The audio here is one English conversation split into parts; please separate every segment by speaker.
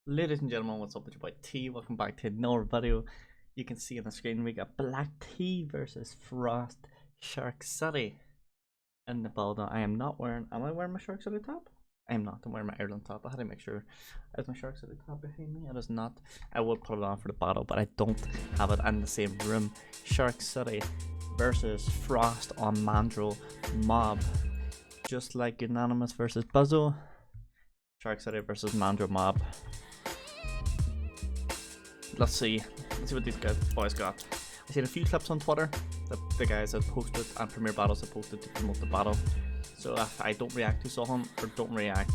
Speaker 1: Ladies and gentlemen, what's up? It's your boy T. Welcome back to another video. You can see on the screen we got Black Tea versus Frost Shark City in the building. I am not wearing. Am I wearing my Shark City top? I am not. I'm wearing my Ireland top. I had to make sure. Is my Shark City top behind me? It is not. I will put it on for the battle, but I don't have it in the same room. Shark City versus Frost on Mandrill Mob. Just like Unanimous versus Buzzo. Shark City versus Mandrill Mob. Let's see what these boys got. I seen a few clips on Twitter that the guys have posted and Premier Battles have posted to promote the battle. So if I don't react to something or don't react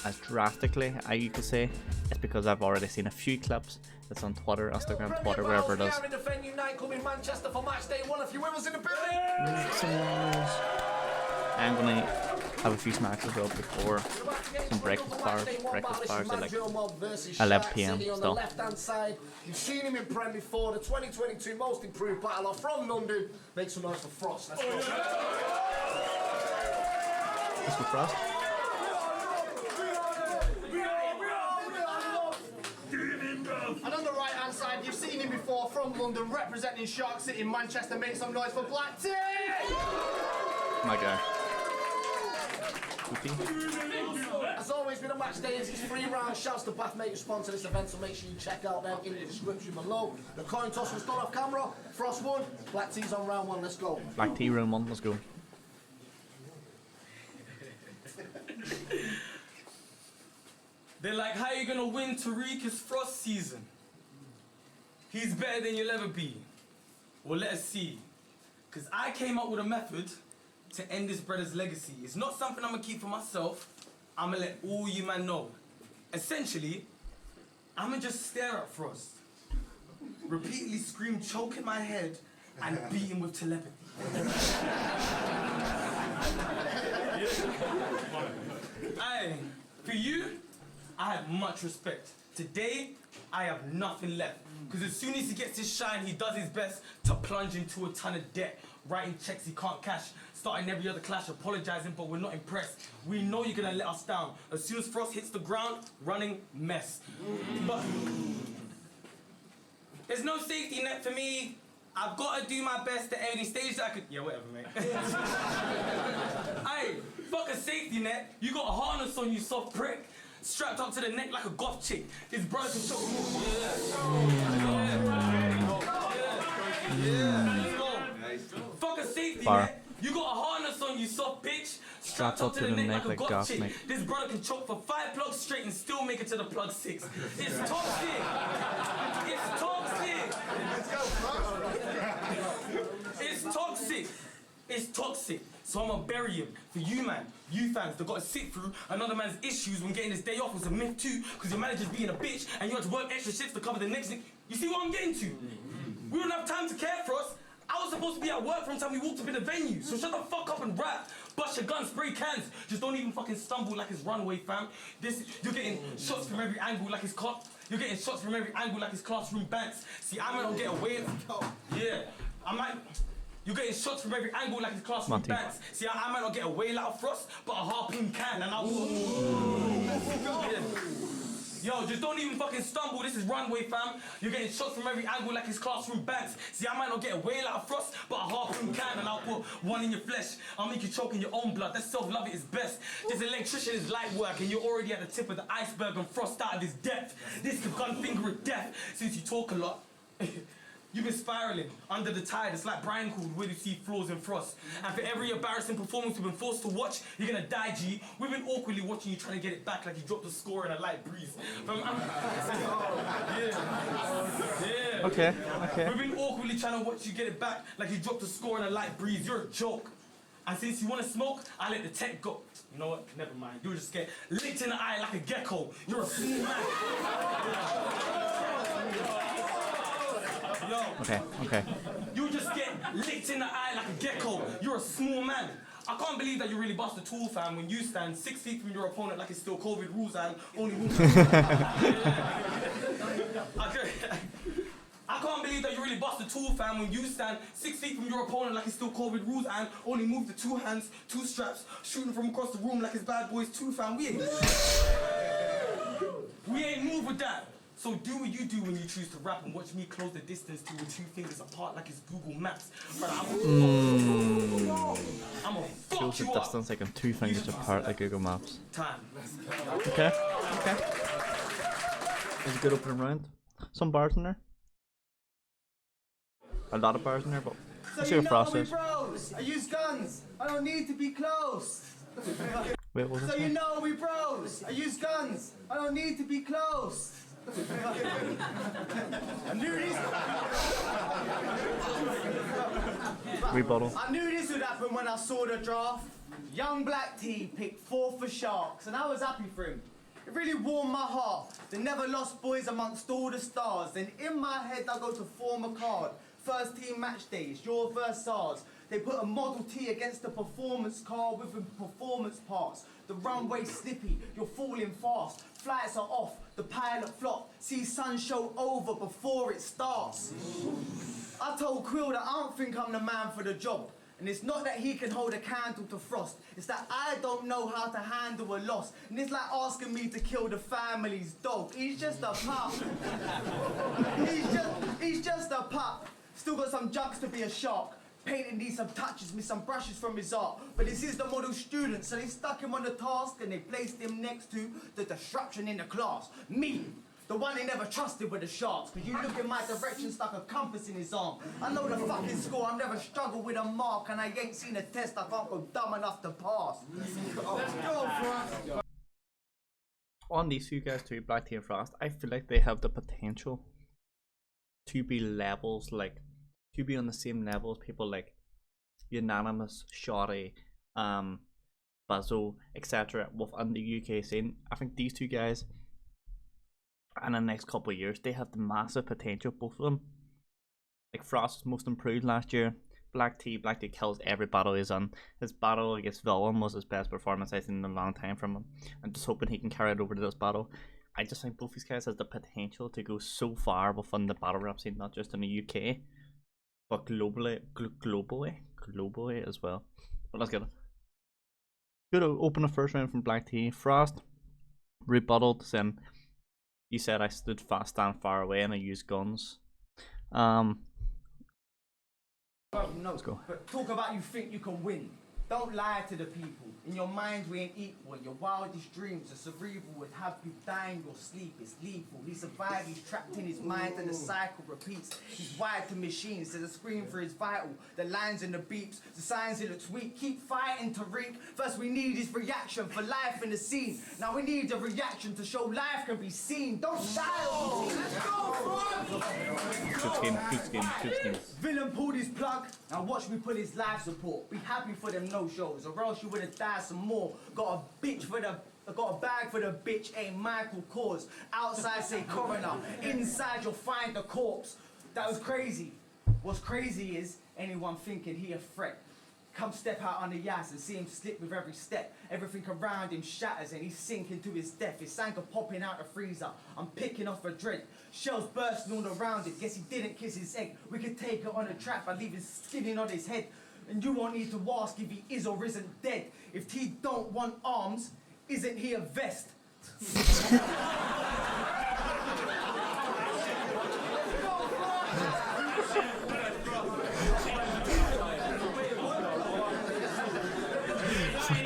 Speaker 1: as drastically, you could say, it's because I've already seen a few clips that's on Twitter, Instagram, Twitter, wherever it is. I'm gonna have a few smacks as well before some breakfast bars. Breakfast bars at like 11 PM still.
Speaker 2: You've seen him in Prem before, the 2022 most improved battler from London. Make some noise for Frost. Let's go.
Speaker 1: Mr. Frost.
Speaker 2: And on the right hand side, you've seen him before from London, representing Shark City in Manchester. Make some noise for Black Tea!
Speaker 1: My guy.
Speaker 2: As always, with the match days, it's 3 rounds. Shouts to Bathmate who sponsor this event, so make sure you check out them in the description below. The coin toss was done off camera. Frost won. Black Tea's on round 1. Let's go.
Speaker 1: Black Tea round 1. Let's go.
Speaker 3: They're like, how you gonna win Tariq? It's Frost season. He's better than you'll ever be. Well, let us see. Because I came up with a method to end this brother's legacy. It's not something I'm gonna keep for myself. I'm gonna let all you man know. Essentially, I'm gonna just stare at Frost, repeatedly scream, choke in my head, and beat him with telepathy. Aye, for you, I have much respect. Today, I have nothing left. Because as soon as he gets his shine, he does his best to plunge into a ton of debt, writing checks he can't cash, starting every other clash, apologizing, but we're not impressed. We know you're gonna let us down. As soon as Frost hits the ground, running mess. But there's no safety net for me. I've got to do my best at any stage that I could. Yeah, whatever, mate. Aye, fuck a safety net. You got a harness on, you soft prick. Strapped up to the neck like a goth chick. His brother can show. Fuck a safety net. You got a harness on, you soft bitch. Strapped up to the neck like a goth chick. This brother can choke for 5 plugs straight and still make it to the plug 6. It's toxic. It's toxic. It's toxic. It's toxic. So I'ma bury him. For you, man, you fans that gotta sit through another man's issues when getting his day off was a myth too, because your manager's being a bitch and you had to work extra shifts to cover the next thing. You see what I'm getting to? We don't have time to care for us. I was supposed to be at work from the time we walked up in the venue, so shut the fuck up and rap. Bust your gun, spray cans. Just don't even fucking stumble like it's runway, fam. You're getting shots from every angle like it's cop. You're getting shots from every angle like it's classroom banks. See, I might not get away. Yeah, I might. You're getting shots from every angle like his classroom bats. See, I might not get a whale out of Frost, but a harpoon can, and I'll... Yeah. Yo, just don't even fucking stumble. This is runway, fam. You're getting shots from every angle like his classroom bats. See, I might not get a whale out of Frost, but a harpoon can, and I'll put one in your flesh. I'll make you choke in your own blood. That's self-love at its best. This electrician is light work, and you're already at the tip of the iceberg and Frost out of his depth. This could gun finger of death. Since you talk a lot, you've been spiraling under the tide. It's like Brian called where you see flaws in Frost. And for every embarrassing performance we've been forced to watch, you're gonna die, G. We've been awkwardly watching you trying to get it back like you dropped a score in a light breeze. Yeah.
Speaker 1: Okay.
Speaker 3: We've been awkwardly trying to watch you get it back like you dropped a score in a light breeze. You're a joke. And since you wanna smoke, I let the tech go. You know what? Never mind. You'll just get licked in the eye like a gecko. You're a smooth man. Yo.
Speaker 1: Okay.
Speaker 3: You just get licked in the eye like a gecko. You're a small man. I can't believe that you really bust a tool, fam, when you stand 6 feet from your opponent like it's still COVID rules and only move. I can't believe that you really bust a tool, fam, when you stand 6 feet from your opponent like it's still COVID rules and only move the 2 hands, 2 straps, shooting from across the room like it's bad boys 2, fam. We ain't moving. over that. So do what you do when you choose to rap and watch me close the distance to with 2 fingers apart like it's Google Maps. But I'm a fuck
Speaker 1: Close
Speaker 3: you
Speaker 1: the
Speaker 3: up.
Speaker 1: distance like I'm 2 fingers apart like Google Maps.
Speaker 3: Time.
Speaker 1: Okay, okay. It's a good opening round. Some bars in there. A lot of bars in there, but let's see what Frost says.
Speaker 4: Bros. I use guns. I don't need to be close.
Speaker 1: Wait, what was
Speaker 4: So
Speaker 1: that?
Speaker 4: you know we bros. I use guns. I don't need to be close. I knew this.
Speaker 1: Rebuttal.
Speaker 4: I knew this would happen when I saw the draft. Young Black T picked 4 for Sharks, and I was happy for him. It really warmed my heart. The never lost boys amongst all the stars. Then in my head I go to form a card. First team match days, your versus ours. They put a Model T against the performance car with the performance parts. The runway slippy, you're falling fast. Flights are off, the pilot flop. See sun show over before it starts. I told Quill that I don't think I'm the man for the job. And it's not that he can hold a candle to frost. It's that I don't know how to handle a loss. And it's like asking me to kill the family's dog. He's just a pup. he's just a pup. Still got some jugs to be a shark. Painting needs some touches, miss some brushes from his art. But this is the model student, so they stuck him on the task and they placed him next to the disruption in the class. Me, the one they never trusted with the sharks. Cause you look in my direction, stuck a compass in his arm. I know the fucking score, I've never struggled with a mark. And I ain't seen a test, I can't go dumb enough to pass. Let's go, Frost.
Speaker 1: On these two guys too, Black Tea and Frost, I feel like they have the potential to be levels, like to be on the same level as people like Unanimous, Shoddy, Buzzo, etc. within the UK scene. I think these two guys in the next couple of years, they have the massive potential, both of them. Like Frost was most improved last year. Black Tea kills every battle he's on. His battle against Villain was his best performance I've seen in a long time from him. I'm just hoping he can carry it over to this battle. I just think both these guys has the potential to go so far within the battle rap scene, not just in the UK, but globally as well. But let's get it. Good open the first round from Black Tea. Frost rebutted, saying, "You said I stood fast, stand far away, and I used guns." Let's go.
Speaker 4: But talk about you think you can win. Don't lie to the people. In your mind we ain't equal. Your wildest dreams are cerebral. Would have you dying your sleep. It's lethal. He survived, he's trapped in his mind and the cycle repeats. He's wired to machines, so the scream for his vital. The lines and the beeps, the signs it looks weak. Keep fighting to Tariq. First we need his reaction for life in the scene. Now we need a reaction to show life can be seen. Don't die on me. Let's go,
Speaker 1: Good skin.
Speaker 4: Villain pulled his plug, now watch me pull his life support. Be happy for them no-shows, or else you would've died some more. Got a bag for the bitch, ain't Michael Kors. Outside say coroner, inside you'll find the corpse. That was crazy. What's crazy is anyone thinking he a threat. Come step out on the yas and see him slip with every step. Everything around him shatters and he's sinking to his death. His anchor popping out the freezer. I'm picking off a dread. Shells bursting all around it. Guess he didn't kiss his egg. We could take it on a trap by leaving skinning on his head. And you won't need to ask if he is or isn't dead. If T don't want arms, isn't he a vest?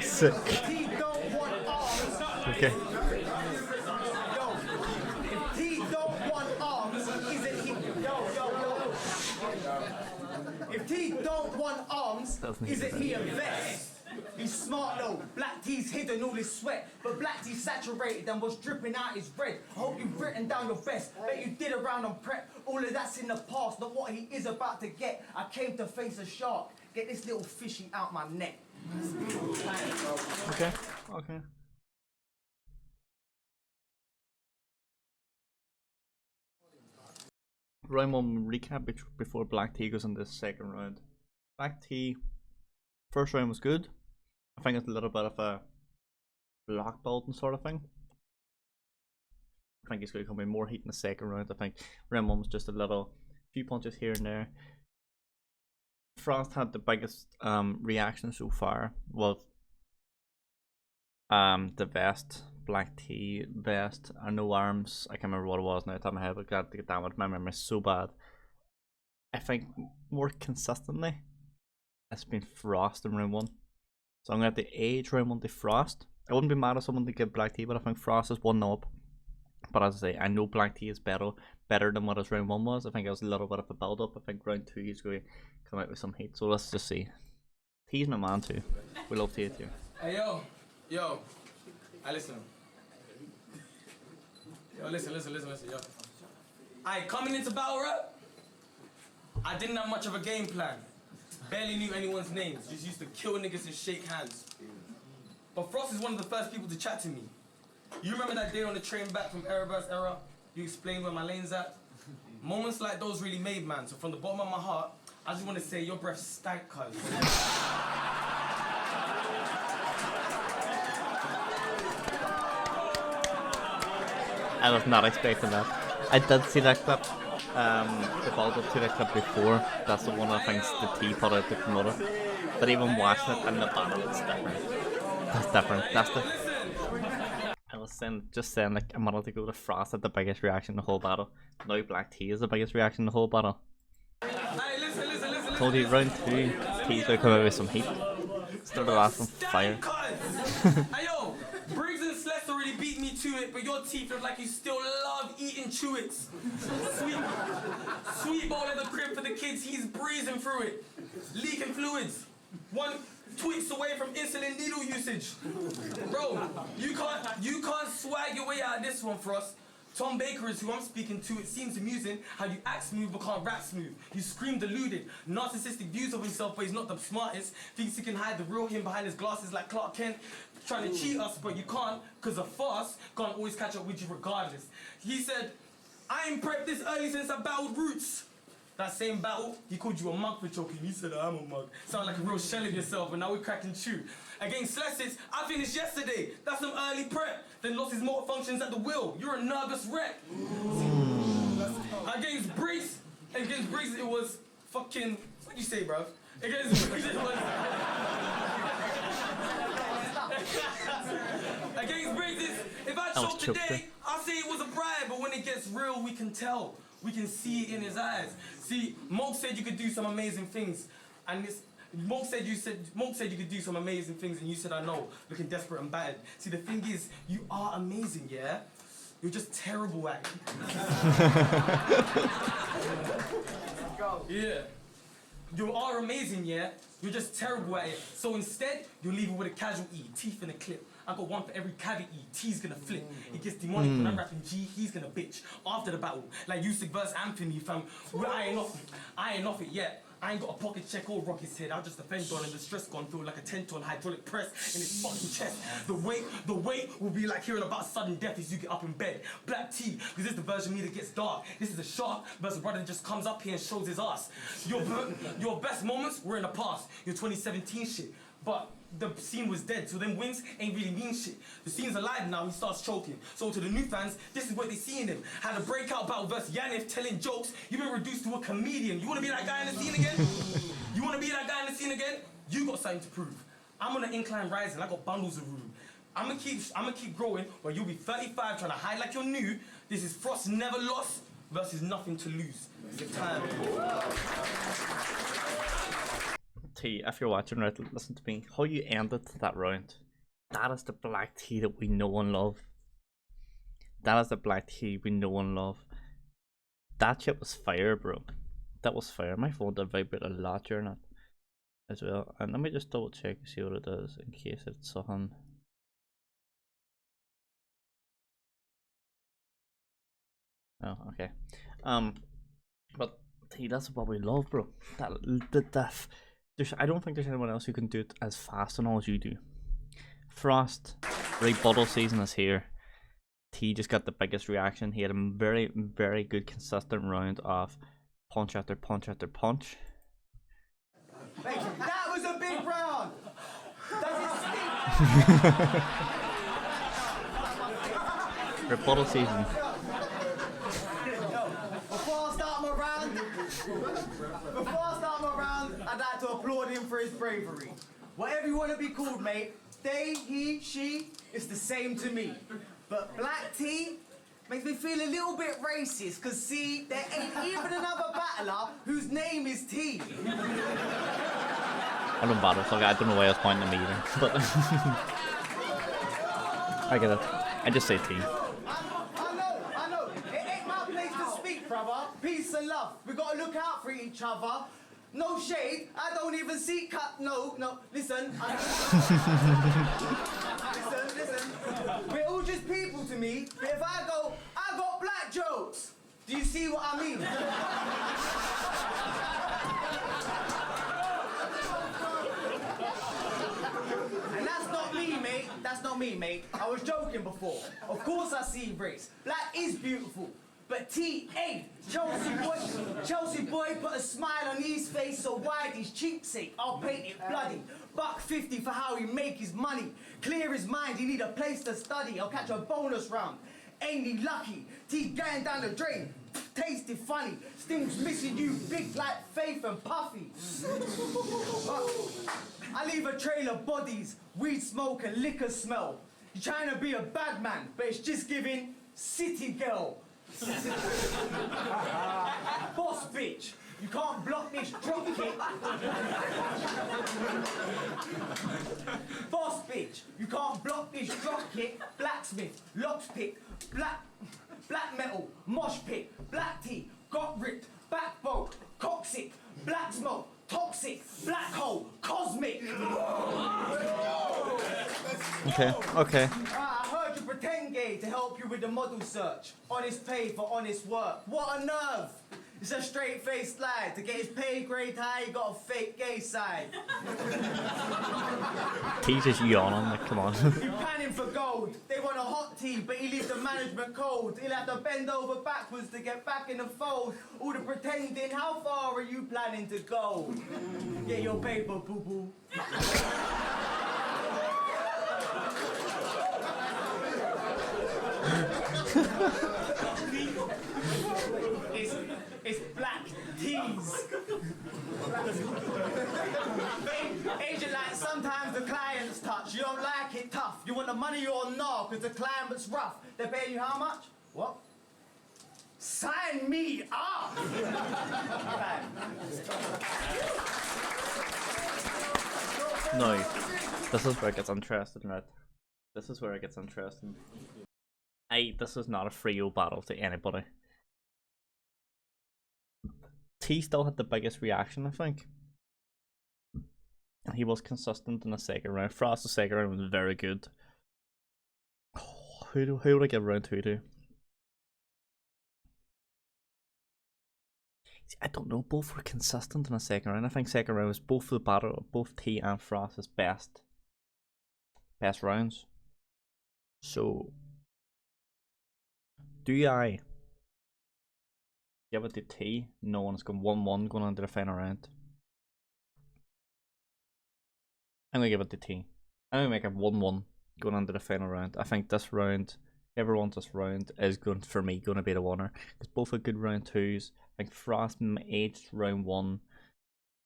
Speaker 1: Sick.
Speaker 4: T don't want arms.
Speaker 1: Okay.
Speaker 4: If T don't want arms, isn't he? If T don't want arms, isn't he a vest? He's smart though. Black T's hidden all his sweat, but Black T's saturated and what's dripping out is red. I hope you've written down your best. Bet you did around on prep. All of that's in the past, not what he is about to get. I came to face a shark. Get this little fishy out my neck.
Speaker 1: Okay. Round one recap before Black Tea goes into the second round. Black Tea, first round was good. I think it's a little bit of a block building sort of thing. I think he's going to come in more heat in the second round. I think round one was just a few punches here and there. Frost had the biggest reaction so far with the vest black tea vest, or no arms. I can't remember what it was now, top of my head, but got to get that one. My memory's so bad. I think more consistently, it's been Frost in round 1. So I'm going to have to age round 1 to Frost. I wouldn't be mad if someone to get black tea, but I think Frost is 1 up. But as I say, I know black tea is better than what his round 1 was. I think it was a little bit of a build up. I think round 2 he's going to come out with some heat. So let's just see. Tea's my man too. We love tea too.
Speaker 3: Hey yo, listen. Yo, listen, yo. Alright, coming into battle rap, I didn't have much of a game plan. Barely knew anyone's names, just used to kill niggas and shake hands. But Frost is one of the first people to chat to me. You remember that day on the train back from Erebus era? You explained where my lane's at? Moments like those really made, man. So from the bottom of my heart, I just want to say your breath stank, cuz.
Speaker 1: I was not expecting that. I did see that clip. The build up to that clip before. That's the one I think the T put out to promote it. But even watching it in the battle, it's different. That's different. That's the. I was saying like I'm about to go to Frost at the biggest reaction in the whole battle. Now black tea is the biggest reaction in the whole battle.
Speaker 3: Hey, listen.
Speaker 1: Told you round 2, T's gonna come out with some heat. Started off on fire.
Speaker 3: Hey yo, Briggs and Celeste already beat me to it, but your teeth look like you still love eating Chewits. Sweet bowl at the crib for the kids, he's breezing through it. Leaking fluids. 1 tweaks away from insulin needle usage. Bro, you can't swag your way out of this one for us. Tom Baker is who I'm speaking to. It seems amusing how you act smooth but can't rap smooth. You scream deluded, narcissistic views of himself, but he's not the smartest. Thinks he can hide the real him behind his glasses like Clark Kent. Trying to cheat us, but you can't, because a farce can't always catch up with you regardless. He said, I ain't prepped this early since I battled Roots. That same battle, he called you a mug for choking. You said, I'm a mug. Sound like a real shell of yourself, and now we're cracking chew. Against Celestis, I finished yesterday. That's some early prep. Then lost his motor functions at the wheel. You're a nervous wreck. Against Briggs, it was fucking... What'd you say, bruv? Against Briggs, it was... Against Briggs, if I choke today, I'll say it was a bribe. But when it gets real, we can tell. We can see it in his eyes. See, Monk said you could do some amazing things, and Monk said you could do some amazing things, and you said I know, looking desperate and battered. See, the thing is, you are amazing, yeah. You're just terrible at it. Yeah. You are amazing, yeah. You're just terrible at it. So instead, you'll leave it with a casual E, teeth in a clip. I got one for every cavity. T's gonna flip. It gets demonic when I'm rapping G. He's gonna bitch after the battle, like Usyk versus Anthony, fam. Well, I ain't off it yet. I ain't got a pocket check or rock his head. I'll just defend on and the stress gone through like a 10-ton hydraulic press in his fucking chest. The weight will be like hearing about sudden death as you get up in bed. Black tea, because this is the version of me that gets dark. This is a shark versus a brother that just comes up here and shows his ass. Your best moments were in the past. Your 2017 shit. But the scene was dead, so them wins ain't really mean shit. The scene's alive now, he starts choking. So to the new fans, this is what they see in him. Had a breakout battle versus Yanniv telling jokes. You've been reduced to a comedian. You wanna be that guy in the scene again? You wanna be that guy in the scene again? You got something to prove. I'm on an incline rising, I got bundles of room. I'ma keep growing, while you'll be 35 trying to hide like you're new. This is Frost never lost versus nothing to lose. It's time.
Speaker 1: T, if you're watching, right, listen to me. How you ended that round, that is the black tea that we know and love. That is the black tea we know and love. That shit was fire, bro. That was fire. My phone did vibrate a lot during it as well. And let me just double check and see what it does in case it's something. Oh, okay. But T, that's what we love, bro. I don't think there's anyone else who can do it as fast and all as you do. Frost, rebuttal season is here. T just got the biggest reaction. He had a very, very good consistent round of punch after punch after punch.
Speaker 4: That was a big round! Does it stink?
Speaker 1: Rebuttal season.
Speaker 4: Before I start my round, I'd like to applaud him for his bravery. Whatever you want to be called, mate, they, he, she, it's the same to me. But black tea makes me feel a little bit racist, because see, there ain't even another battler whose name is T.
Speaker 1: I don't battle, so I don't know why I was pointing at me either. But I get it. I just say T.
Speaker 4: I know. It ain't my place to speak, brother. Peace and love. We gotta look out for each other. No shade. I don't even see cut. No. Listen. Listen. We're all just people to me. But if I go, I got black jokes. Do you see what I mean? And that's not me, mate. That's not me, mate. I was joking before. Of course I see race. Black is beautiful. But T ain't. Chelsea boy put a smile on his face so wide his cheeks ache. I'll paint it bloody. $1.50 for how he make his money. Clear his mind, he need a place to study. I'll catch a bonus round. Ain't he lucky? T going down the drain. Tasted funny. Sting's missing you big like Faith and Puffy. I leave a trail of bodies, weed smoke and liquor smell. You're trying to be a bad man, but it's just giving city girl. Boss bitch, you can't block this drop kick. Boss bitch, you can't block this drop kick. Blacksmith, lockpick, black metal, mosh pit, black tea, got ripped, backbone, toxic, black smoke, toxic, black hole, cosmic.
Speaker 1: Okay.
Speaker 4: I heard you pretend gay to help you with the model search. Honest pay for honest work. What a nerve! It's a straight-faced lie. To get his pay grade high, you got a fake gay side.
Speaker 1: T's just yawning, like, come on.
Speaker 4: He panning for gold. They want a hot tea, but he leaves the management cold. He'll have to bend over backwards to get back in the fold. All the pretending, how far are you planning to go? Get your paper, boo-boo. It's black teas. Agent, like, sometimes the client's touch. You don't like it tough. You want the money or no, because the climate's rough. They're paying you how much? What? Sign me up!
Speaker 1: No, this is where it gets interesting, right? This is where it gets interesting. This is not a free battle to anybody. T still had the biggest reaction, I think. He was consistent in the second round. Frost's second round was very good. Oh, who would I give round 2 to? See, I don't know. Both were consistent in the second round. I think second round was both the battle, both T and Frost's best rounds. So, do I give it to T? No one's going 1-1 going into the final round. I'm gonna give it to T. I'm gonna make it 1-1 going into the final round. I think this round, everyone's this round is going for me going to be the winner because both are good round 2s. I think Frost aged round 1,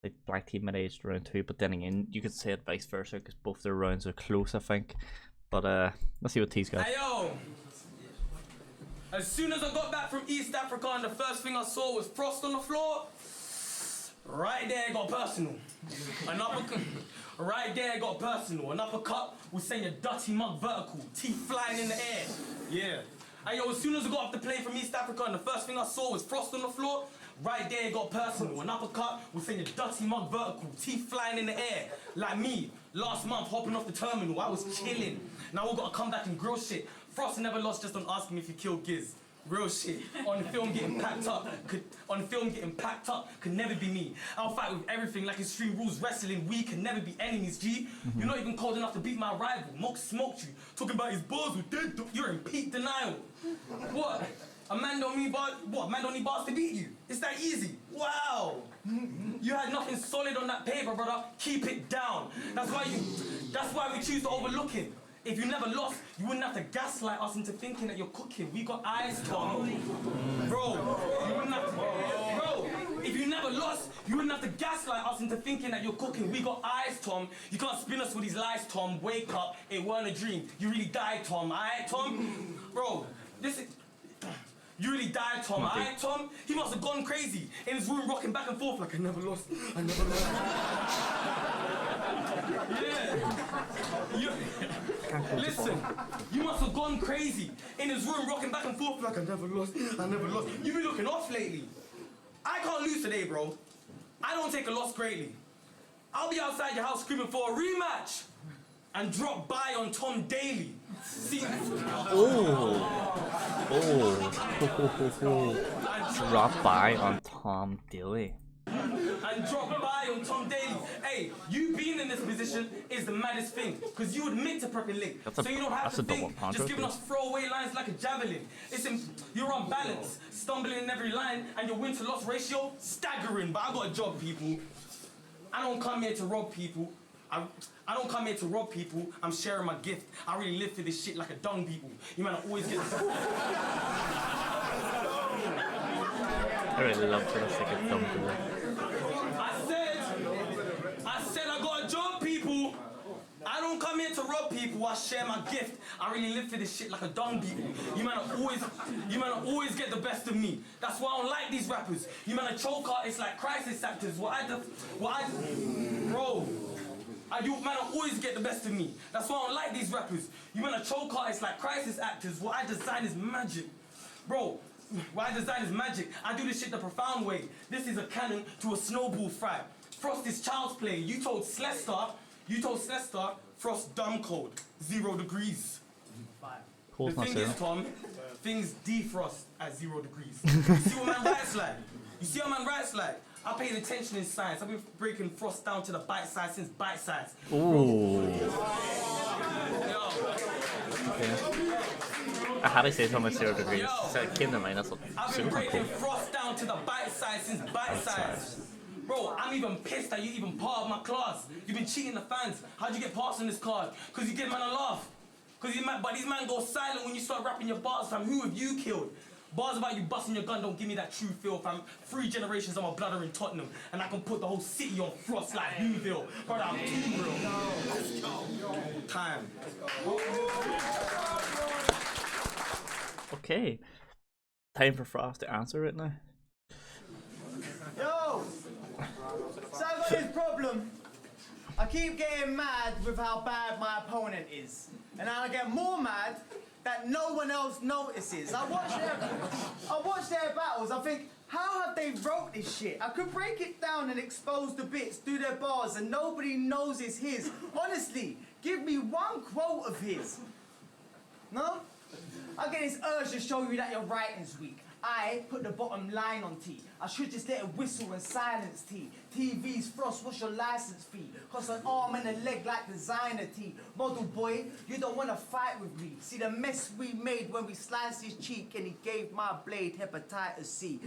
Speaker 1: like Black Team mid aged round 2. But then again, you could say it vice versa because both their rounds are close, I think. But let's see what T's got.
Speaker 3: Hey yo! As soon as I got back from East Africa and the first thing I saw was Frost on the floor, right there it got personal. Right there it got personal. An uppercut was saying a dirty mug vertical, teeth flying in the air. Yeah. And yo, as soon as I got off the plane from East Africa and the first thing I saw was Frost on the floor, right there it got personal. An uppercut was saying a dirty mug vertical, teeth flying in the air. Like me, last month hopping off the terminal, I was chilling. Now we gotta come back and grill shit. Frost never lost just on asking me if you killed Giz. Real shit. On the film getting packed up. Could never be me. I'll fight with everything like Extreme Rules Wrestling. We can never be enemies, G. You're not even cold enough to beat my rival. Mox smoked you. Talking about his balls with dead. You're in peak denial. What? A man don't need bars. What? Man don't need bars to beat you. It's that easy. Wow. You had nothing solid on that paper, brother. Keep it down. That's why we choose to overlook him. If you never lost, you wouldn't have to gaslight us into thinking that you're cooking. We got eyes, Tom. Bro, you wouldn't have to. Bro, If you never lost, you wouldn't have to gaslight us into thinking that you're cooking. We got eyes, Tom. You can't spin us with these lies, Tom. Wake up, it weren't a dream. You really died, Tom. Alright, Tom? Bro, this is... You really died, Tom. Alright, Tom? He must have gone crazy in his room, rocking back and forth like, I never lost. I never lost. Listen, you must have gone crazy in his room, rocking back and forth like, I never lost. I never lost. You been looking off lately. I can't lose today, bro. I don't take a loss greatly. I'll be outside your house screaming for a rematch and drop by on Tom daily. See?
Speaker 1: Drop by on Tom Daly.
Speaker 3: And drop by on Tom Daly. Hey, you being in this position is the maddest thing, because you admit to prepping link, so you don't have to think, just giving us throwaway lines like a javelin. You're on balance, stumbling in every line, and your win-to-loss ratio, staggering. But I got a job, people. I don't come here to rob people. I don't come here to rob people. I'm sharing my gift. I really live for this shit like a dung people. You might always get...
Speaker 1: I really love to like a dumb people.
Speaker 3: I said I got a job, people. I don't come here to rob people. I share my gift. I really live for this shit like a dung people. You might always get the best of me. That's why I don't like these rappers. You might choke artists like crisis actors. Bro, you man always get the best of me. That's why I don't like these rappers. You man choke artists like crisis actors. What I design is magic. Bro, what I design is magic. I do this shit the profound way. This is a cannon to a snowball fight. Frost is child's play. You told Celesta, Frost dumb code. 0 degrees. The thing is, Tom, things defrost at 0 degrees. You see what man writes like? You see what man writes like? I paid attention in science. I've been breaking frost down to the bite size since bite size.
Speaker 1: Ooh. Okay. I had to say something 0 degrees. So it came to mind. That's
Speaker 3: I've been breaking frost down to the bite size since bite size. Bro, I'm even pissed that you even part of my class. You've been cheating the fans. How'd you get passed on this card? Because you give man a laugh. But these man go silent when you start rapping your bars, fam. Who have you killed? Bars about you busting your gun don't give me that true feel, fam. 3 generations of my blood are in Tottenham, and I can put the whole city on frost like Whoville. Brother, I'm too real. Time.
Speaker 1: Okay. Time for Frost to answer it now.
Speaker 4: Yo! So I've got this problem. I keep getting mad with how bad my opponent is. And I get more mad that no one else notices. I watch their battles, I think, how have they wrote this shit? I could break it down and expose the bits, do their bars, and nobody knows it's his. Honestly, give me one quote of his. No? I get this urge to show you that your writing's weak. I put the bottom line on T. I should just let it whistle and silence T. TV's Frost, what's your license fee? Cost an arm and a leg like designer T. Model boy, you don't want to fight with me. See the mess we made when we sliced his cheek and he gave my blade hepatitis C.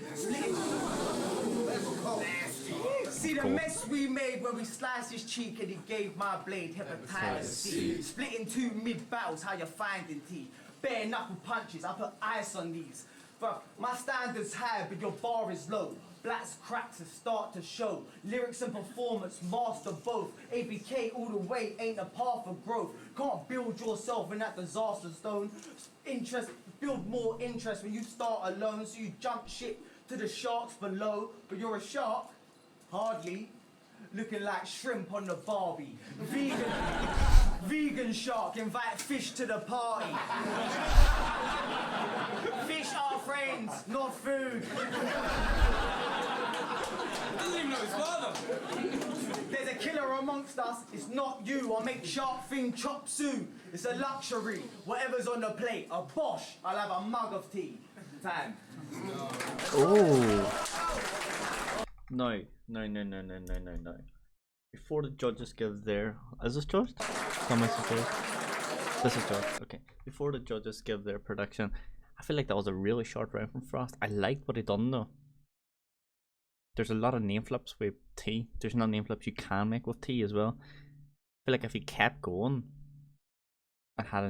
Speaker 4: See the mess we made when we sliced his cheek and he gave my blade hepatitis C. Split in 2 mid-battles, how you finding T? Bare knuckle punches, I put ice on these. But my standard's high, but your bar is low. Blacks cracks and start to show. Lyrics and performance, master both. ABK all the way, ain't a path of growth. Can't build yourself in that disaster zone. Build more interest when you start alone. So you jump ship to the sharks below. But you're a shark? Hardly. Looking like shrimp on the Barbie. Vegan shark, invite fish to the party. Fish are friends, not food.
Speaker 3: Doesn't even know his father.
Speaker 4: There's a killer amongst us, it's not you. I'll make shark fin chop soon. It's a luxury, whatever's on the plate. A Bosch, I'll have a mug of tea. Time.
Speaker 1: Oh. No. Before the judges give their... Is this judged? This is judged. Okay. Before the judges give their prediction, I feel like that was a really short round from Frost. I liked what he done though. There's a lot of name flips with T. There's no name flips you can make with T as well. I feel like if he kept going, and had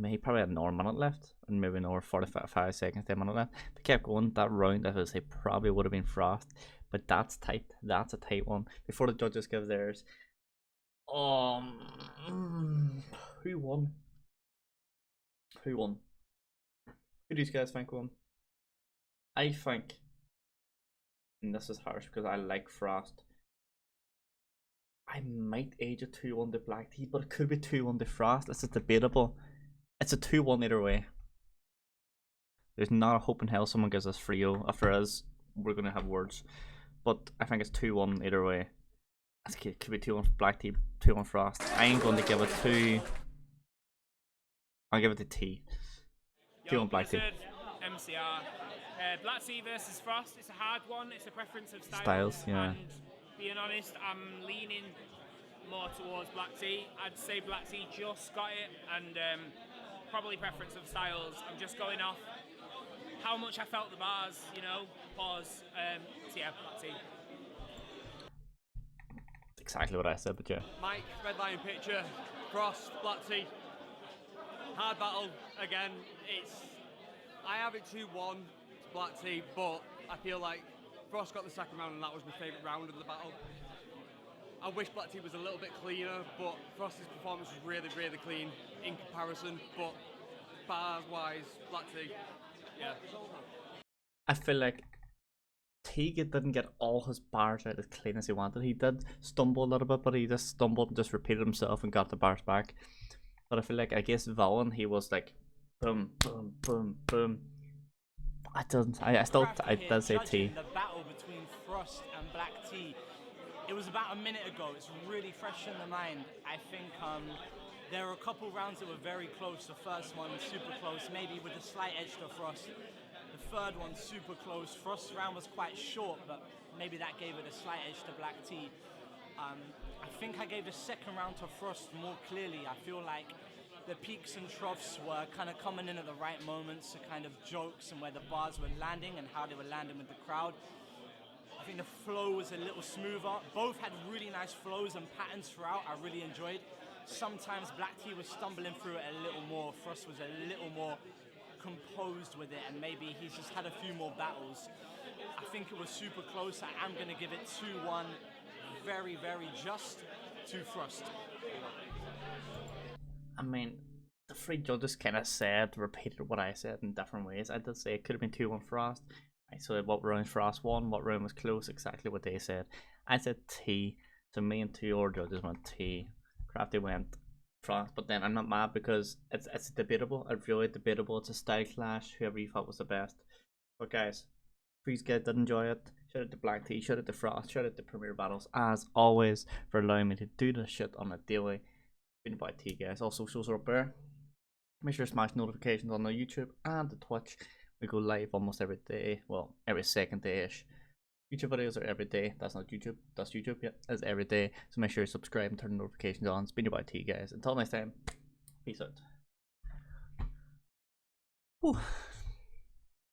Speaker 1: he probably had an hour minute left, and maybe an hour 45 seconds, 10 minute left. If they kept going that round, I would say probably would have been Frost. But that's tight. That's a tight one. Before the judges give theirs, who won? Who won? Who do you guys think won? I think, and this is harsh because I like Frost, I might age a 2-1 to Black Tea, but it could be 2-1 to Frost. This is debatable. It's a 2-1 either way. There's not a hope in hell someone gives us Frio. After us, we're going to have words. But I think it's 2-1 either way. It could be 2-1 for Black Tea, 2-1 Frost. I ain't going to give it to... I'll give it to Tea. 2-1 Black Tea.
Speaker 5: MCR. Black Tea versus Frost. It's a hard one. It's a preference of
Speaker 1: Styles, yeah.
Speaker 5: And being honest, I'm leaning more towards Black Tea. I'd say Black Tea just got it, and probably preference of styles. I'm just going off how much I felt the bars, you know, pause. So yeah, Black Tea.
Speaker 1: Exactly what I said, but yeah.
Speaker 6: Mike, Red Lion Picture, Frost, Black Tea. Hard battle again. I have it 2-1 to Black Tea, but I feel like Frost got the second round, and that was my favourite round of the battle. I wish Black Tea was a little bit cleaner, but Frost's performance was really, really clean in comparison. But bars-wise, Black Tea, yeah.
Speaker 1: I feel like Teague didn't get all his bars out as clean as he wanted. He did stumble a little bit, but he just stumbled and just repeated himself and got the bars back. But I feel like, I guess Valen, he was like, boom, boom, boom, boom. I did say T.
Speaker 7: The battle between Frost and Black Tea. It was about a minute ago. It's really fresh in the mind. I think there were a couple rounds that were very close. The first one super close, maybe with a slight edge to Frost. The third one super close. Frost's round was quite short, but maybe that gave it a slight edge to Black Tea. I think I gave the second round to Frost more clearly. I feel like the peaks and troughs were kind of coming in at the right moments, the kind of jokes and where the bars were landing and how they were landing with the crowd. I think the flow was a little smoother. Both had really nice flows and patterns throughout. I really enjoyed. Sometimes Black Tea was stumbling through it a little more. Frost was a little more composed with it, and maybe he's just had a few more battles. I think it was super close. I am going to give it 2-1, very, very just to Frost.
Speaker 1: I mean, the three judges kind of repeated what I said in different ways. I did say it could have been 2-1 Frost. I said what round Frost won, what round was close, exactly what they said. I said T, so me and two other judges went T. Crafty went Frost, but then I'm not mad because it's debatable. It's really debatable. It's a style clash, whoever you thought was the best. But guys, please did enjoy it. Shout out to Black Tea, shout out to Frost, shout out to Premier Battles, as always, for allowing me to do this shit on a daily. Been by T, guys. All socials are up there. Make sure to smash notifications on the YouTube and the Twitch. We go live almost every day. Well, every second day-ish. YouTube videos are every day. That's not YouTube. That's YouTube. Yeah, that's every day. So make sure you subscribe and turn the notifications on. It's been by T, guys. Until next time. Peace out. Whew.